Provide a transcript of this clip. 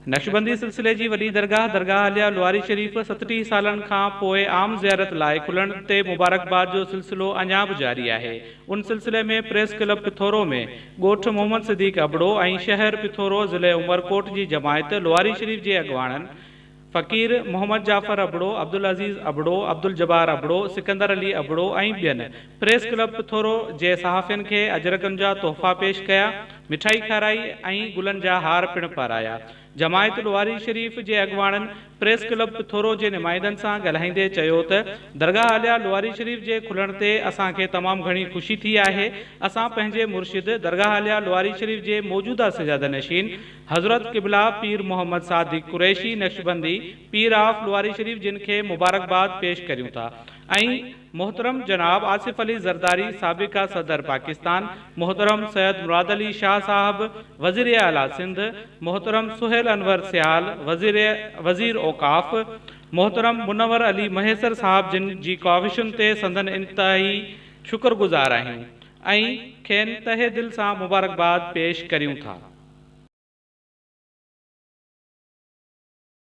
नक्शबंदी सिलसिले जी वॾी दरगाह हलिया लुआरी शरीफ़ 37 सालनि खां पोइ आम ज़ियारत लाइ खुलण ते मुबारकबाद जो सिलसिलो अञा बि जारी आहे। उन सिलसिले में प्रेस क्लब पिथोरो में ॻोठ मोहम्मद सिद्दीक़ अबड़ो ऐं शहर पिथोरो ज़िले उमरकोट जी जमायत लुआरी शरीफ़ जे अॻवाननि फ़कीर मोहम्मद जाफ़र अबड़ो, अब्दुल अज़ीज़ अबड़ो, अब्दुल जबार अबड़ो, सिकंदर अली अबड़ो ऐं ॿियनि प्रेस क्लब पिथोरो जे सहाफ़ियुनि खे अजरकनि जा तोहफ़ा पेश कया, मिठाई खाराई ऐं गुलनि जा हार पिणु पाराया। जमायत लुआरी शरीफ़ जे अॻवाननि प्रेस क्लब पिथोरो जे नुमाइंदनि सां ॻाल्हाईंदे चयो त दरगाह हलिया लुआरी शरीफ़ जे खुलण ते असांखे तमामु घणी ख़ुशी थी आहे। असां पंहिंजे मुर्शिद दरगाह हलिया लुआरी शरीफ़ जे मौजूदा सजाद नशीन हज़रत क़िबला पीर मोहम्मद सादिक कुरैशी नक्शबंदी पीर ऑफ लुआरी शरीफ़ जिन खे मुबारकबाद पेश करियूं था ऐं मोहतरम जनाब आसिफ अली ज़रदारी साबिका सदर पाकिस्तान, मोहतरम सैयद मुराद अली शाह साहब वज़ीर आला सिंध, मोहतरम सुहेल अनवर सियाल वज़ीर औकाफ़, मोहतरम मुनवर अली महेसर साहब जिन जी काविशुनि ते संदन इंतहाई शुक्रगुज़ार आहियूं ऐं खेनि तहे दिल सां मुबारकबाद पेश करियूं था।